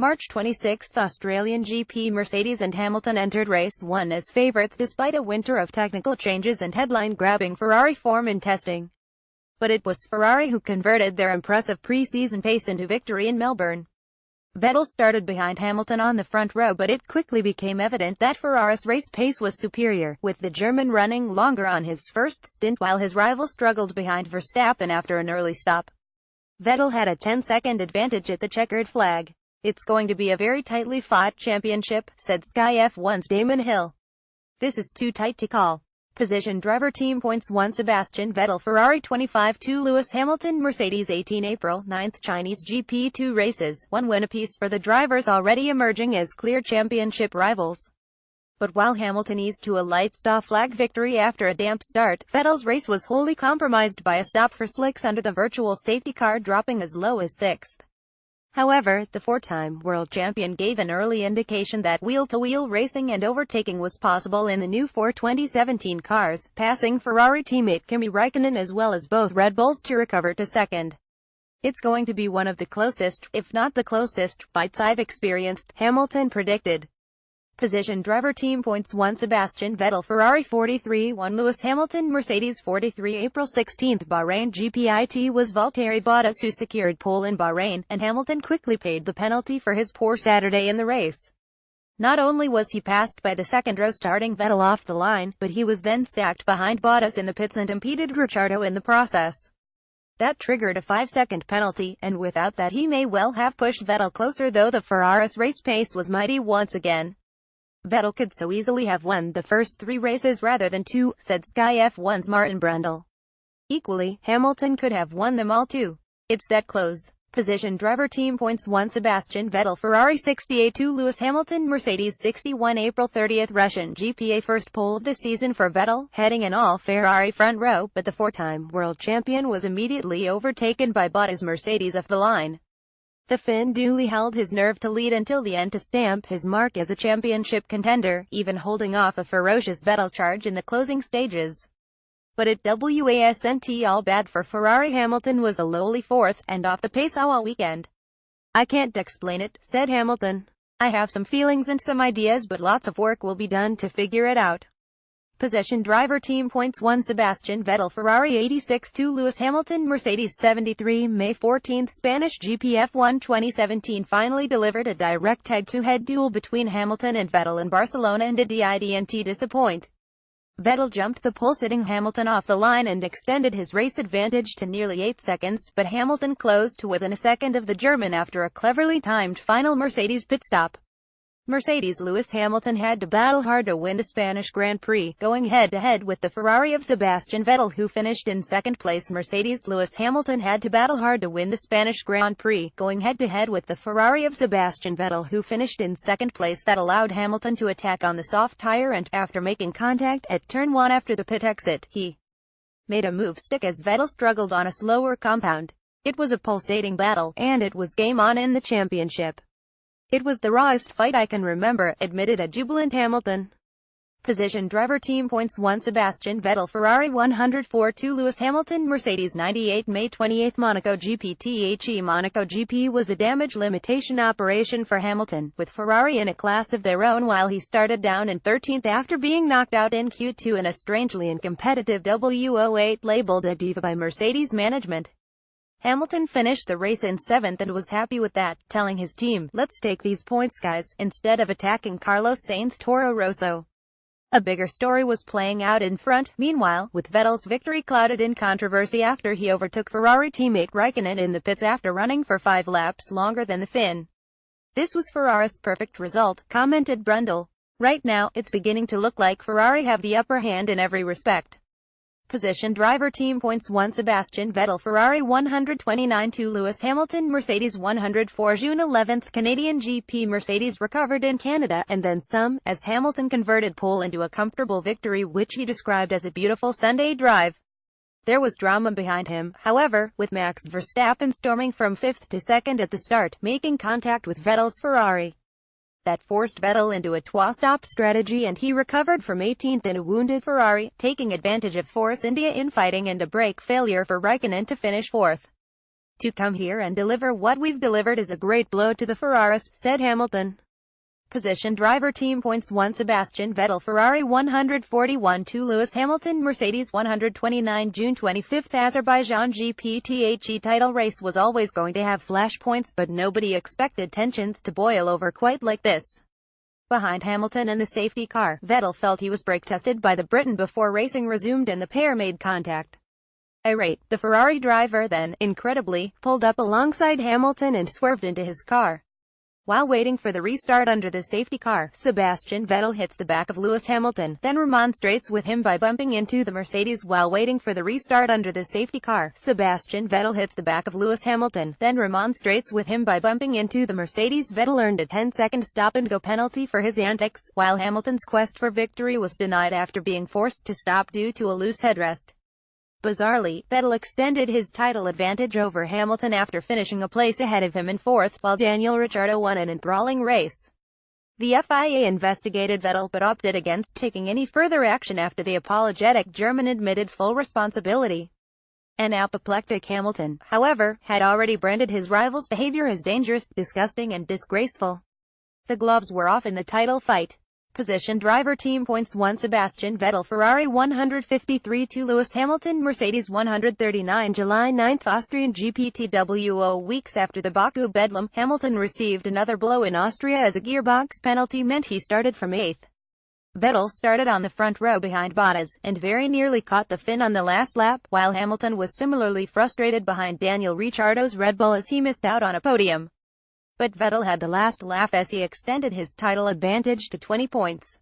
March 26, Australian GPMercedes and Hamilton entered race 1 as favourites despite a winter of technical changes and headline-grabbing Ferrari form in testing. But it was Ferrari who converted their impressive pre-season pace into victory in Melbourne. Vettel started behind Hamilton on the front row, but it quickly became evident that Ferrari's race pace was superior, with the German running longer on his first stint while his rival struggled behind Verstappen after an early stop. Vettel had a 10-second advantage at the checkered flag. "It's going to be a very tightly fought championship," said Sky F1's Damon Hill. "This is too tight to call." Position driver team points 1 Sebastian Vettel Ferrari 25 2 Lewis Hamilton Mercedes 18 April 9th Chinese GP2 races, 1 win apiece for the drivers already emerging as clear championship rivals. But while Hamilton eased to a light stop flag victory after a damp start, Vettel's race was wholly compromised by a stop for slicks under the virtual safety car, dropping as low as 6th. However, the four-time world champion gave an early indication that wheel-to-wheel racing and overtaking was possible in the new 2017 cars, passing Ferrari teammate Kimi Räikkönen as well as both Red Bulls to recover to second. "It's going to be one of the closest, if not the closest, fights I've experienced," Hamilton predicted. Position driver team points 1 Sebastian Vettel Ferrari 43 1 Lewis Hamilton Mercedes 43 April 16 Bahrain GP. It was Valtteri Bottas who secured pole in Bahrain, and Hamilton quickly paid the penalty for his poor Saturday in the race. Not only was he passed by the second-row starting Vettel off the line, but he was then stacked behind Bottas in the pits and impeded Ricciardo in the process. That triggered a 5-second penalty, and without that he may well have pushed Vettel closer, though the Ferrari's race pace was mighty once again. "Vettel could so easily have won the first 3 races rather than 2, said Sky F1's Martin Brundle. Equally, Hamilton could have won them all too. It's that close. Position driver team points 1 Sebastian Vettel Ferrari 68 2 Lewis Hamilton Mercedes 61 April 30 Russian GPA first pole of the season for Vettel, heading an all-Ferrari front row, but the four-time world champion was immediately overtaken by Bottas' Mercedes off the line. The Finn duly held his nerve to lead until the end to stamp his mark as a championship contender, even holding off a ferocious Vettel charge in the closing stages. But it wasn't all bad for Ferrari. Hamilton was a lowly 4th, and off the pace all weekend. "I can't explain it," said Hamilton. "I have some feelings and some ideas, but lots of work will be done to figure it out." Position driver team points 1 Sebastian Vettel Ferrari 86 2 Lewis Hamilton Mercedes 73 May 14 Spanish GP1 2017 finally delivered a direct head-to-head duel between Hamilton and Vettel in Barcelona, and didn't disappoint. Vettel jumped the pole, sitting Hamilton off the line, and extended his race advantage to nearly 8 seconds, but Hamilton closed to within a second of the German after a cleverly timed final Mercedes pit stop. Mercedes Lewis Hamilton had to battle hard to win the Spanish Grand Prix, going head-to-head with the Ferrari of Sebastian Vettel, who finished in second place. Mercedes Lewis Hamilton had to battle hard to win the Spanish Grand Prix, going head-to-head with the Ferrari of Sebastian Vettel, who finished in second place. That allowed Hamilton to attack on the soft tire, and, after making contact at turn 1 after the pit exit, he made a move stick as Vettel struggled on a slower compound. It was a pulsating battle, and it was game on in the championship. "It was the rawest fight I can remember," admitted a jubilant Hamilton. Position driver team points 1 Sebastian Vettel Ferrari 104 2 Lewis Hamilton Mercedes 98 May 28 Monaco GP. Monaco GP was a damage limitation operation for Hamilton, with Ferrari in a class of their own while he started down in 13th after being knocked out in Q2 in a strangely uncompetitive W08 labeled a diva by Mercedes management. Hamilton finished the race in 7th and was happy with that, telling his team, "Let's take these points, guys," instead of attacking Carlos Sainz's Toro Rosso. A bigger story was playing out in front, meanwhile, with Vettel's victory clouded in controversy after he overtook Ferrari teammate Räikkönen in the pits after running for 5 laps longer than the Finn. "This was Ferrari's perfect result," commented Brundle. "Right now, it's beginning to look like Ferrari have the upper hand in every respect." Position driver team points 1 Sebastian Vettel Ferrari 129 2 Lewis Hamilton Mercedes 104 June 11 Canadian GP Mercedes recovered in Canada, and then some, as Hamilton converted pole into a comfortable victory which he described as a beautiful Sunday drive. There was drama behind him, however, with Max Verstappen storming from 5th to 2nd at the start, making contact with Vettel's Ferrari. That forced Vettel into a two-stop strategy, and he recovered from 18th in a wounded Ferrari, taking advantage of Force India infighting and a brake failure for Räikkönen to finish 4th. "To come here and deliver what we've delivered is a great blow to the Ferraris," said Hamilton. Position driver team points 1 Sebastian Vettel Ferrari 141 2 Lewis Hamilton Mercedes 129 June 25 Azerbaijan GP title race was always going to have flashpoints, but nobody expected tensions to boil over quite like this. Behind Hamilton in the safety car, Vettel felt he was brake tested by the Briton before racing resumed and the pair made contact. Irate, the Ferrari driver then, incredibly, pulled up alongside Hamilton and swerved into his car. While waiting for the restart under the safety car, Sebastian Vettel hits the back of Lewis Hamilton, then remonstrates with him by bumping into the Mercedes. While waiting for the restart under the safety car, Sebastian Vettel hits the back of Lewis Hamilton, then remonstrates with him by bumping into the Mercedes. Vettel earned a 10-second stop-and-go penalty for his antics, while Hamilton's quest for victory was denied after being forced to stop due to a loose headrest. Bizarrely, Vettel extended his title advantage over Hamilton after finishing a place ahead of him in fourth, while Daniel Ricciardo won an enthralling race. The FIA investigated Vettel but opted against taking any further action after the apologetic German admitted full responsibility. An apoplectic Hamilton, however, had already branded his rival's behavior as dangerous, disgusting and disgraceful. The gloves were off in the title fight. Position driver team points 1 Sebastian Vettel Ferrari 153 2 Lewis Hamilton Mercedes 139 July 9 Austrian GPTWO Weeks after the Baku bedlam, Hamilton received another blow in Austria as a gearbox penalty meant he started from 8th. Vettel started on the front row behind Bottas, and very nearly caught the fin on the last lap, while Hamilton was similarly frustrated behind Daniel Ricciardo's Red Bull as he missed out on a podium. But Vettel had the last laugh as he extended his title advantage to 20 points.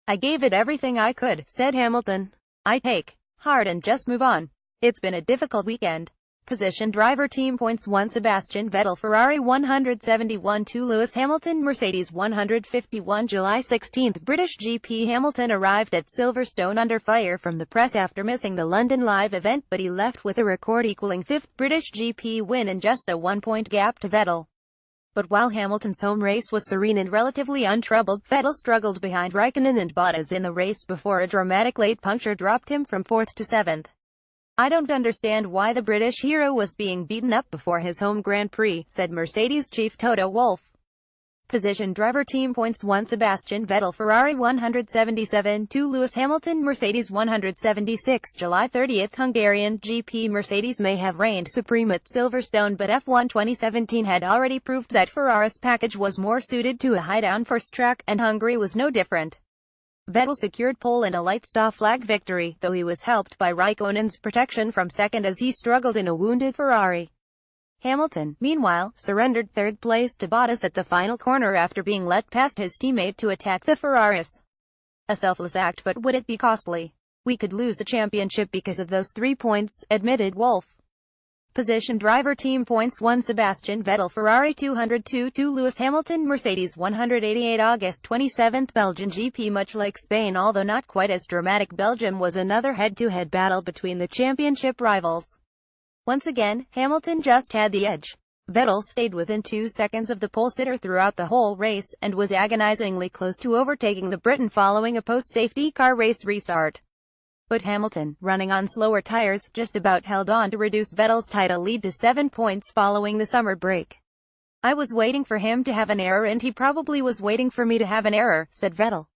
"I gave it everything I could," said Hamilton. "I take hard and just move on. It's been a difficult weekend." Position driver team points 1 Sebastian Vettel Ferrari 171 2 Lewis Hamilton Mercedes 151 July 16 British GP Hamilton arrived at Silverstone under fire from the press after missing the London Live event, but he left with a record equaling 5th British GP win and just a 1-point gap to Vettel. But while Hamilton's home race was serene and relatively untroubled, Vettel struggled behind Raikkonen and Bottas in the race before a dramatic late puncture dropped him from 4th to 7th. "I don't understand why the British hero was being beaten up before his home Grand Prix," said Mercedes chief Toto Wolff. Position driver team points 1 Sebastian Vettel Ferrari 177 2 Lewis Hamilton Mercedes 176 July 30 Hungarian GP Mercedes may have reigned supreme at Silverstone, but F1 2017 had already proved that Ferrari's package was more suited to a high-downforce track, and Hungary was no different. Vettel secured pole and a light stop flag victory, though he was helped by Raikkonen's protection from second as he struggled in a wounded Ferrari. Hamilton, meanwhile, surrendered third place to Bottas at the final corner after being let past his teammate to attack the Ferraris. "A selfless act, but would it be costly? We could lose the championship because of those 3 points," admitted Wolff. Position driver team points 1 Sebastian Vettel Ferrari 202 2 Lewis Hamilton Mercedes 188 August 27 Belgian GP. Much like Spain, although not quite as dramatic, Belgium was another head-to-head battle between the championship rivals. Once again, Hamilton just had the edge. Vettel stayed within 2 seconds of the pole-sitter throughout the whole race, and was agonizingly close to overtaking the Briton following a post-safety car race restart. But Hamilton, running on slower tires, just about held on to reduce Vettel's title lead to 7 points following the summer break. "I was waiting for him to have an error and he probably was waiting for me to have an error," said Vettel.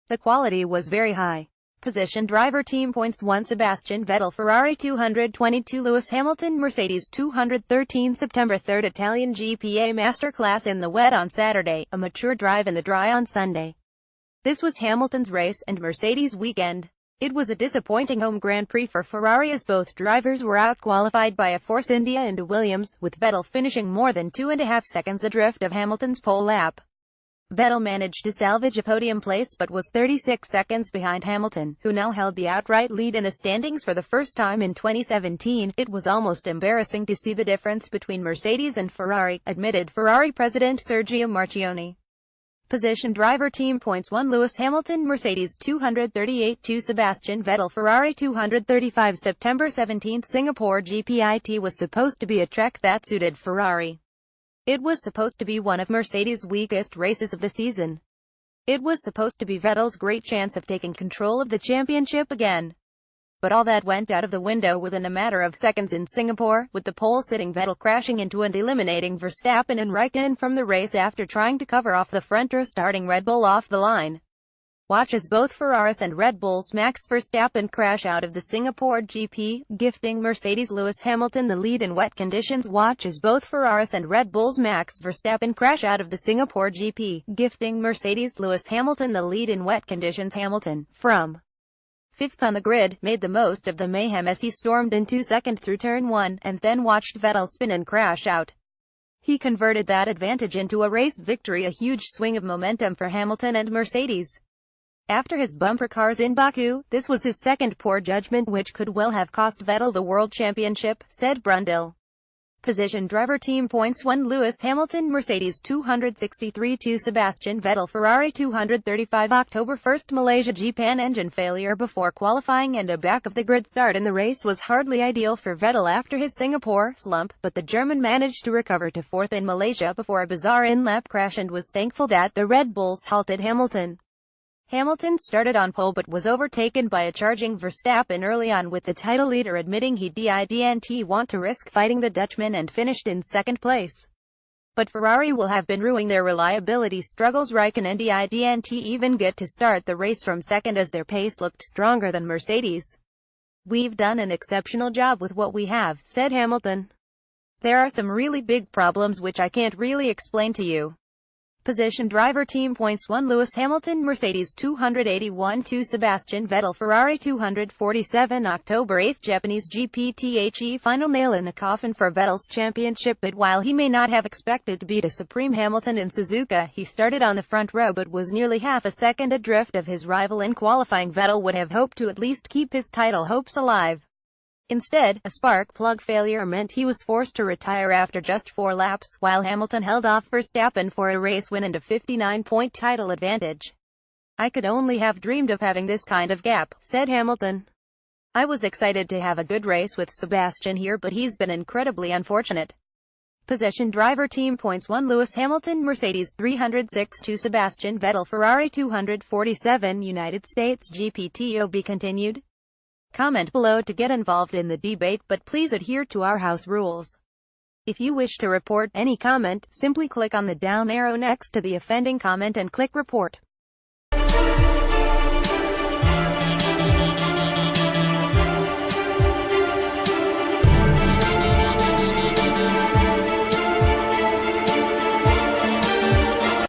"The quality was very high." Position driver team points 1 Sebastian Vettel Ferrari 222 Lewis Hamilton Mercedes 213 September 3 Italian GPA masterclass in the wet on Saturday, a mature drive in the dry on Sunday. This was Hamilton's race and Mercedes' weekend. It was a disappointing home Grand Prix for Ferrari as both drivers were outqualified by a Force India and a Williams, with Vettel finishing more than 2.5 seconds adrift of Hamilton's pole lap. Vettel managed to salvage a podium place but was 36 seconds behind Hamilton, who now held the outright lead in the standings for the first time in 2017. "It was almost embarrassing to see the difference between Mercedes and Ferrari," admitted Ferrari president Sergio Marchionne. Position driver team points 1 Lewis Hamilton Mercedes 238 2 Sebastian Vettel Ferrari 235 September 17 Singapore GPIT was supposed to be a track that suited Ferrari. It was supposed to be one of Mercedes' weakest races of the season. It was supposed to be Vettel's great chance of taking control of the championship again. But all that went out of the window within a matter of seconds in Singapore, with the pole-sitting Vettel crashing into and eliminating Verstappen and Raikkonen from the race after trying to cover off the front-row starting Red Bull off the line. Watch as both Ferraris and Red Bull's Max Verstappen crash out of the Singapore GP, gifting Mercedes' Lewis Hamilton the lead in wet conditions. Watch as both Ferraris and Red Bull's Max Verstappen crash out of the Singapore GP, gifting Mercedes' Lewis Hamilton the lead in wet conditions. Hamilton, from fifth on the grid, made the most of the mayhem as he stormed into second through turn 1, and then watched Vettel spin and crash out. He converted that advantage into a race victory, a huge swing of momentum for Hamilton and Mercedes. After his bumper cars in Baku, this was his second poor judgment, which could well have cost Vettel the World Championship, said Brundle. Position driver team points 1 Lewis Hamilton Mercedes 263 2 Sebastian Vettel Ferrari 235 October 1st Malaysia Japan engine failure before qualifying and a back-of-the-grid start in the race was hardly ideal for Vettel after his Singapore slump, but the German managed to recover to fourth in Malaysia before a bizarre in-lap crash and was thankful that the Red Bulls halted Hamilton. Hamilton started on pole but was overtaken by a charging Verstappen early on, with the title leader admitting he didn't want to risk fighting the Dutchman, and finished in second place. But Ferrari will have been ruining their reliability struggles. Raikkonen didn't even get to start the race from second as their pace looked stronger than Mercedes. "We've done an exceptional job with what we have," said Hamilton. "There are some really big problems which I can't really explain to you." Position driver team points 1 Lewis Hamilton Mercedes 281 2 Sebastian Vettel Ferrari 247 October 8 Japanese GP final nail in the coffin for Vettel's championship bid. While he may not have expected to beat a supreme Hamilton in Suzuka, he started on the front row but was nearly half a second adrift of his rival in qualifying. Vettel would have hoped to at least keep his title hopes alive. Instead, a spark plug failure meant he was forced to retire after just 4 laps, while Hamilton held off Verstappen for a race win and a 59-point title advantage. "I could only have dreamed of having this kind of gap," said Hamilton. "I was excited to have a good race with Sebastian here, but he's been incredibly unfortunate." Position driver team points 1 Lewis Hamilton Mercedes 306 2 Sebastian Vettel Ferrari 247 United States GP continued. Comment below to get involved in the debate, but please adhere to our house rules. If you wish to report any comment, simply click on the down arrow next to the offending comment and click report.